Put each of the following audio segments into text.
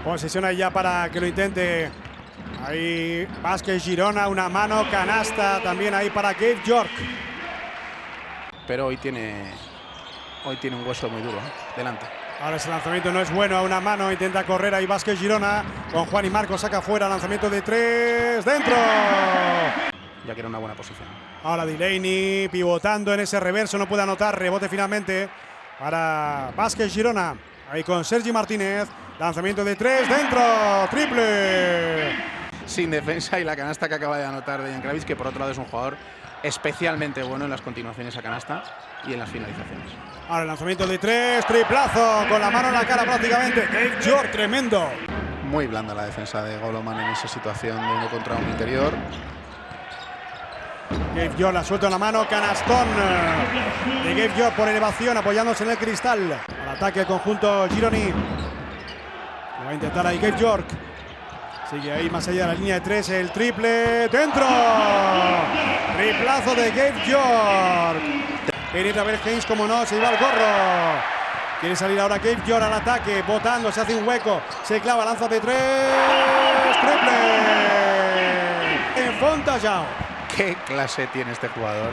Posesión ahí ya para que lo intente. Ahí Vázquez Girona, una mano, canasta también ahí para Gabe York. Pero hoy tiene un hueso muy duro, delante. Ahora ese lanzamiento no es bueno, a una mano, intenta correr ahí Vázquez Girona. Con Juan y Marcos saca fuera, lanzamiento de 3, dentro. Ya que era una buena posición. Ahora Delaney pivotando en ese reverso, no puede anotar, rebote finalmente para Vázquez Girona. Ahí con Sergi Martínez, lanzamiento de 3, dentro, triple. Sin defensa y la canasta que acaba de anotar Dejan Kravic, que por otro lado es un jugador especialmente bueno en las continuaciones a canasta y en las finalizaciones. Ahora el lanzamiento de 3, triplazo, con la mano en la cara prácticamente. Gabe York, tremendo. Muy blanda la defensa de Goloman en esa situación de 1 contra 1 interior. Gabe York la suelta en la mano, canastón de Gabe York por elevación, apoyándose en el cristal. Al ataque el conjunto Gironi. Lo va a intentar ahí Gabe York. Sigue ahí más allá de la línea de 3, el triple, dentro. Triplazo de Gabe York. Penetra Haynes, como no, se lleva el gorro. Quiere salir ahora Gabe York al ataque, botando, se hace un hueco, se clava, lanza de 3, triple. En Fontallao. Qué clase tiene este jugador.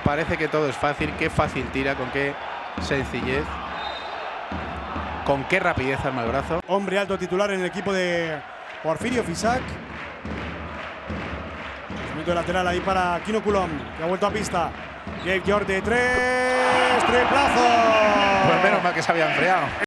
Parece que todo es fácil, qué fácil tira, con qué sencillez, con qué rapidez arma el brazo. Hombre alto titular en el equipo de Porfirio Fisac. Lanzamiento lateral ahí para Kino Coulomb, que ha vuelto a pista. Gabe York de 3, triplazo. Pues menos mal que se había enfriado.